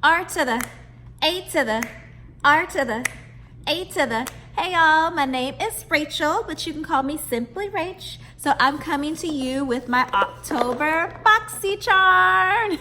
R to the A to the R to the A to the. Hey y'all, my name is Rachel, but you can call me Simply Rach. So I'm coming to you with my October Boxycharm.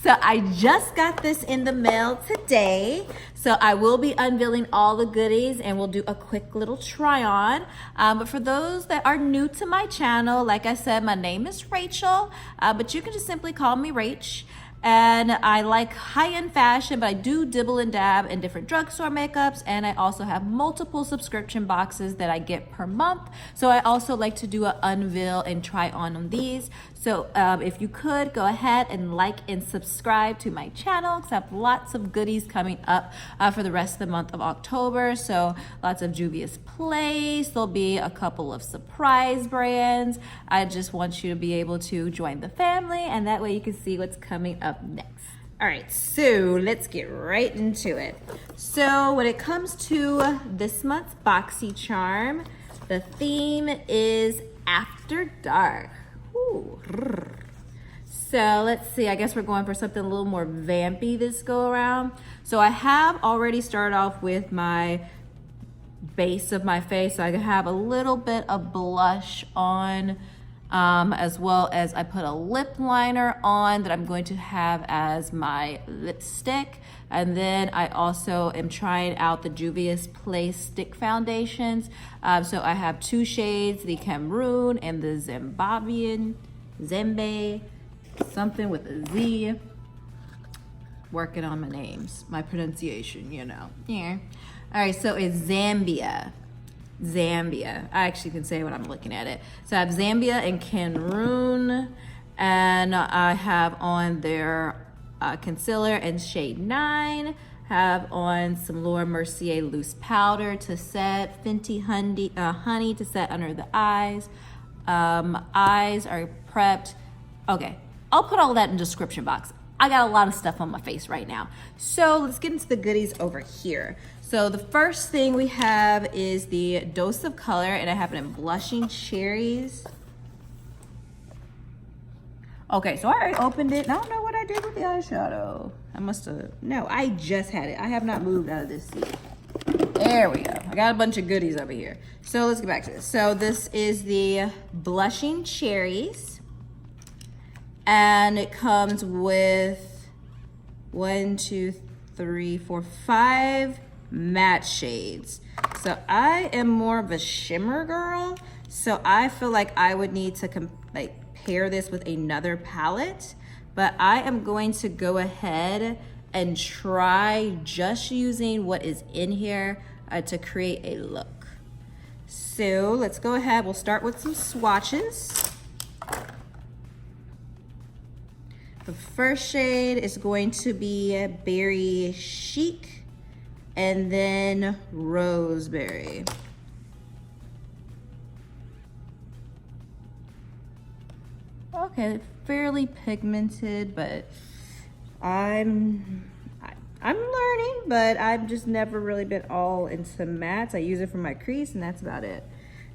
So I just got this in the mail today. So I will be unveiling all the goodies and we'll do a quick little try on. But for those that are new to my channel, like I said, my name is Rachel, but you can just simply call me Rach. And I like high-end fashion, but I do dibble and dab in different drugstore makeups, and I also have multiple subscription boxes that I get per month. So I also like to do an unveil and try on these. So if you could go ahead and like and subscribe to my channel, because I have lots of goodies coming up for the rest of the month of October. So lots of Juvias Place, there'll be a couple of surprise brands. I just want you to be able to join the family, and that way you can see what's coming up next. All right, so let's get right into it. So when it comes to this month's Boxycharm, the theme is After Dark. Ooh. So let's see, I guess we're going for something a little more vampy this go around. So I have already started off with my base of my face. So I have a little bit of blush on, as well as I put a lip liner on that I'm going to have as my lipstick. And then I also am trying out the Juvias Place stick foundations. So I have two shades, the Camroon and the Zambia, something with a Z. Working on my names, my pronunciation, you know. Yeah. All right, so it's Zambia. I actually can say when I'm looking at it. So I have Zambia and Camroon, and I have on their concealer in shade 9, have on some Mercier loose powder to set, Fenty honey to set under the eyes. Eyes are prepped. Okay, I'll put all that in the description box. I got a lot of stuff on my face right now. So let's get into the goodies over here. So the first thing we have is the Dose of Color, and I have it in Blushing Cherries. Okay, so I already opened it, and I don't know what I did with the eyeshadow. I must have, no, I just had it. I have not moved out of this seat. There we go. I got a bunch of goodies over here. So let's get back to this. So this is the Blushing Cherries, and it comes with 5 matte shades. So I am more of a shimmer girl, so I feel like I would need to pair this with another palette, but I am going to go ahead and try just using what is in here to create a look. So let's go ahead, we'll start with some swatches. The first shade is going to be Berry Chic, and then Roseberry. Okay, fairly pigmented, but I'm learning, but I've just never really been all into mattes. I use it for my crease, and that's about it.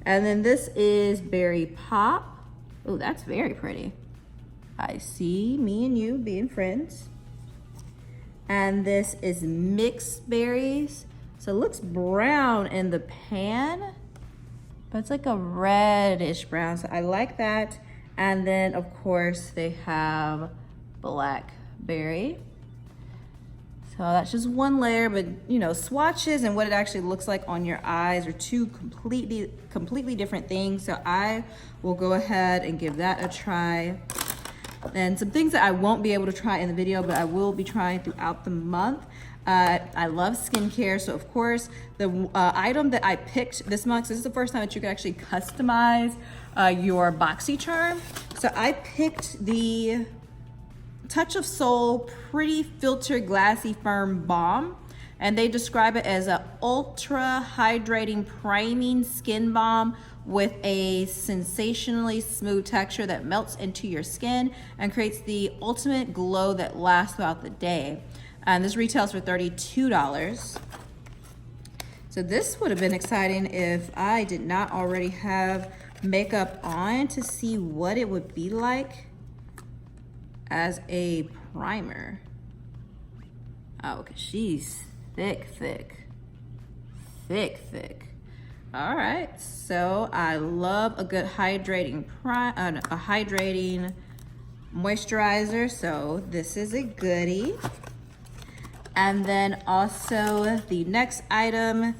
And then this is Berry Pop. Oh, that's very pretty. I see me and you being friends. And this is Mixed Berries. So it looks brown in the pan, but it's like a reddish brown. So I like that. And then of course they have Blackberry. So that's just one layer, but you know, swatches and what it actually looks like on your eyes are two completely different things. So I will go ahead and give that a try. And some things that I won't be able to try in the video, but I will be trying throughout the month. I love skincare, so of course, the item that I picked this month, so this is the first time that you can actually customize your Boxycharm. So I picked the Touch of Soul Pretty Filter Glassy Firm Balm, and they describe it as an ultra hydrating priming skin balm with a sensationally smooth texture that melts into your skin and creates the ultimate glow that lasts throughout the day. And this retails for $32. So this would have been exciting if I did not already have makeup on to see what it would be like as a primer. Oh, okay, she's thick, thick, thick, thick. All right, so I love a good hydrating moisturizer, so this is a goodie. And then also the next item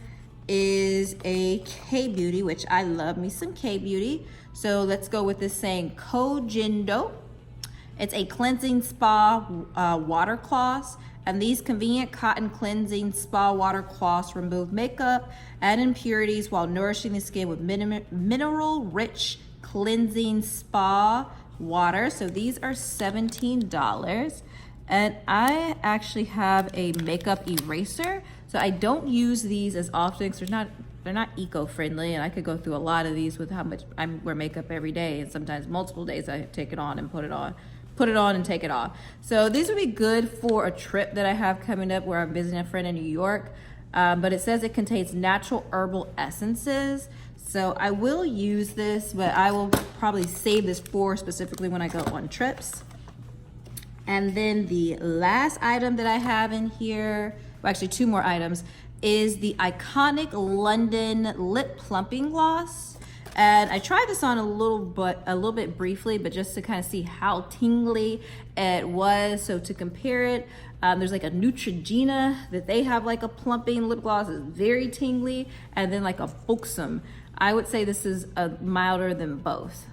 is a K-Beauty, which I love me some K-Beauty. So let's go with this saying Kojindo. It's a cleansing spa water cloths, and these convenient cotton cleansing spa water cloths remove makeup and impurities while nourishing the skin with mineral rich cleansing spa water. So these are $17. And I actually have a makeup eraser. So I don't use these as often because they're not eco-friendly, and I could go through a lot of these with how much I wear makeup every day, and sometimes multiple days I take it on and put it on and take it off. So these would be good for a trip that I have coming up where I'm visiting a friend in New York. But it says it contains natural herbal essences. So I will use this, but I will probably save this for specifically when I go on trips. And then the last item that I have in here, well, actually two more items, is the iconic London lip plumping gloss. And I tried this on a little bit briefly, but just to kind of see how tingly it was. So to compare it, there's like a Neutrogena that they have like a plumping lip gloss. It's very tingly. And then like a Boxycharm. I would say this is milder than both.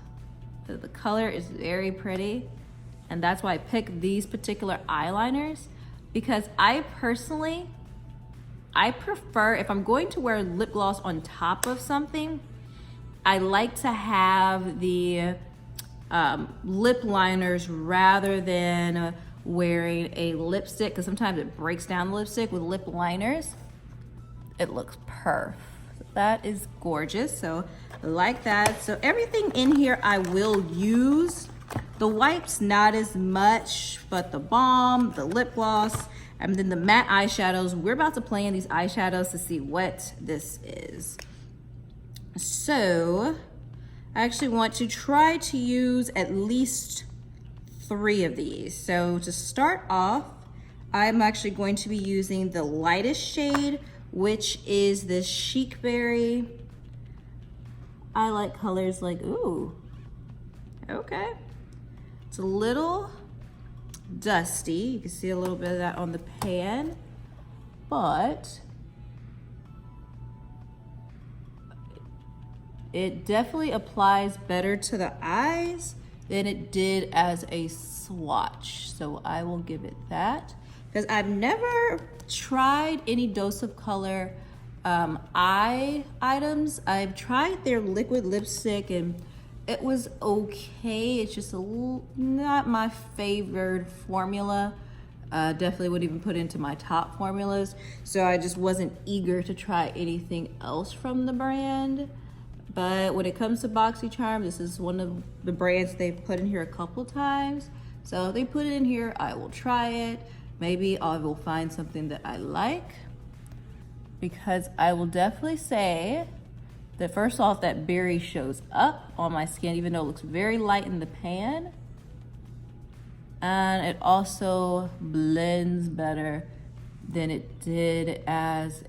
So the color is very pretty. And that's why I picked these particular eyeliners, because I personally, prefer, if I'm going to wear lip gloss on top of something, I like to have the lip liners rather than wearing a lipstick, because sometimes it breaks down the lipstick with lip liners. It looks perfect. That is gorgeous. So I like that. So everything in here I will use. The wipes, not as much, but the balm, the lip gloss, and then the matte eyeshadows. We're about to play in these eyeshadows to see what this is. So I actually want to try to use at least 3 of these. So to start off, I'm actually going to be using the lightest shade, which is this Chic Berry. I like colors like, ooh, okay. It's a little dusty. You can see a little bit of that on the pan, but it definitely applies better to the eyes than it did as a swatch. So I will give it that, because I've never tried any Dose of Color eye items. I've tried their liquid lipstick and it was okay. It's just not my favorite formula. Definitely wouldn't even put into my top formulas. So I just wasn't eager to try anything else from the brand. But when it comes to Boxycharm, this is one of the brands they've put in here a couple times. So if they put it in here, I will try it. Maybe I will find something that I like, because I will definitely say that first off, that berry shows up on my skin, even though it looks very light in the pan. And it also blends better than it did as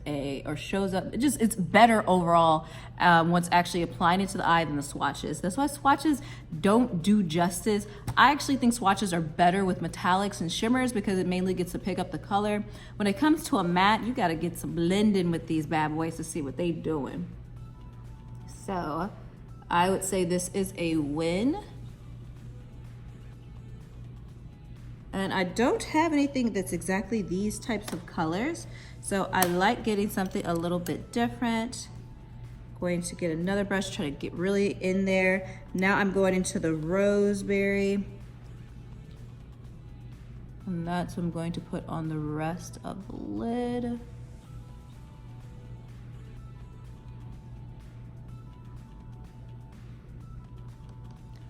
or shows up. It's better overall once actually applying it to the eye than the swatches. That's why swatches don't do justice. I actually think swatches are better with metallics and shimmers because it mainly gets to pick up the color. When it comes to a matte, you gotta get some blending with these bad boys to see what they doing. So I would say this is a win. And I don't have anything that's exactly these types of colors. So I like getting something a little bit different. Going to get another brush, try to get really in there. Now I'm going into the Roseberry. And that's what I'm going to put on the rest of the lid.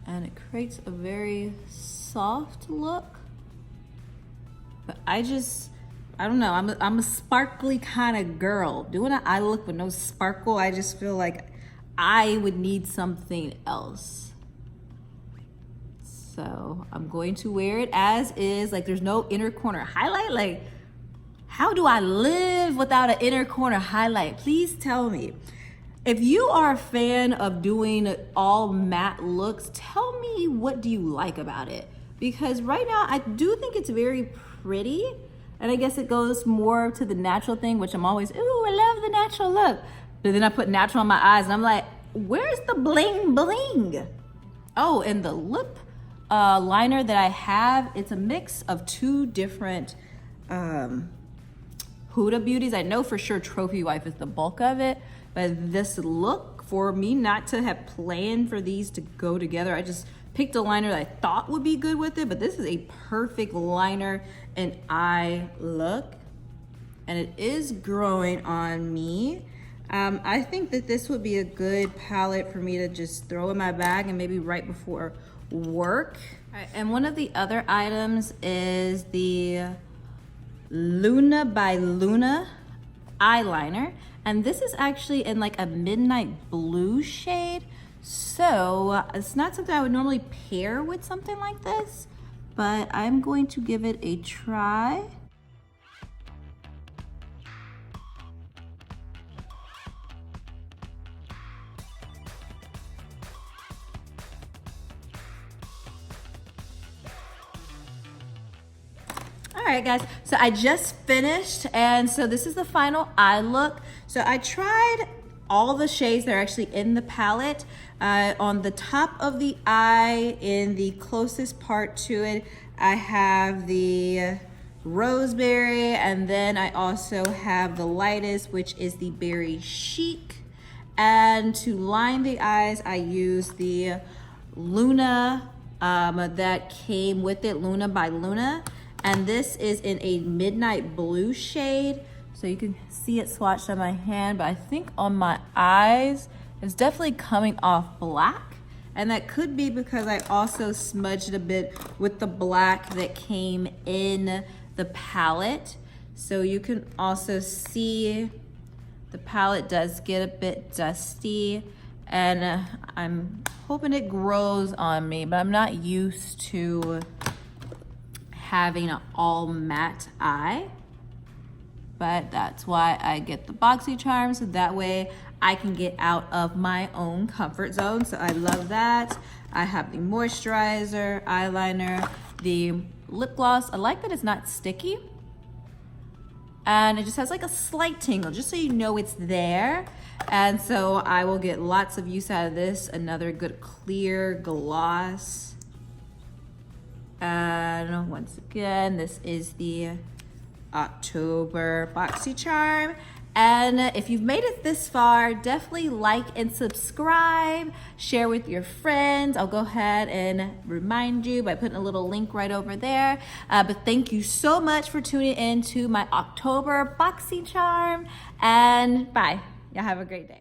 And it creates a very soft look. But I don't know, I'm a sparkly kind of girl. Doing an eye look with no sparkle, I just feel like I would need something else. So I'm going to wear it as is. Like, there's no inner corner highlight. Like, How do I live without an inner corner highlight? Please tell me. If you are a fan of doing all matte looks, tell me what do you like about it? Because right now I do think it's very pretty, and I guess it goes more to the natural thing, which I'm always, ooh, I love the natural look. But then I put natural on my eyes and I'm like, where's the bling bling? Oh, and the lip liner that I have, it's a mix of two different Huda beauties. I know for sure Trophy Wife is the bulk of it, but this look, for me not to have planned for these to go together, I just picked a liner that I thought would be good with it, but this is a perfect liner and eye look, and it is growing on me. I think that this would be a good palette for me to just throw in my bag and maybe right before work. All right, and one of the other items is the Luna by Luna eyeliner, and this is actually in like a midnight blue shade, so it's not something I would normally pair with something like this, but I'm going to give it a try. All right, guys, so I just finished, and so this is the final eye look. So I tried all the shades that are actually in the palette. On the top of the eye, in the closest part to it, I have the Roseberry, and then I also have the lightest, which is the Berry Chic. And to line the eyes, I use the Luna that came with it, Luna by Luna. And this is in a midnight blue shade. So you can see it swatched on my hand, but I think on my eyes, it's definitely coming off black. And that could be because I also smudged a bit with the black that came in the palette. So you can also see the palette does get a bit dusty, and I'm hoping it grows on me, but I'm not used to having an all matte eye, but that's why I get the Boxycharm, so that way I can get out of my own comfort zone. So I love that. I have the moisturizer, eyeliner, the lip gloss. I like that it's not sticky, and it just has like a slight tingle, just so you know it's there. And so I will get lots of use out of this. Another good clear gloss. And once again, this is the October Boxycharm. And if you've made it this far, definitely like and subscribe, share with your friends. I'll go ahead and remind you by putting a little link right over there. But thank you so much for tuning in to my October Boxycharm, and bye. Y'all have a great day.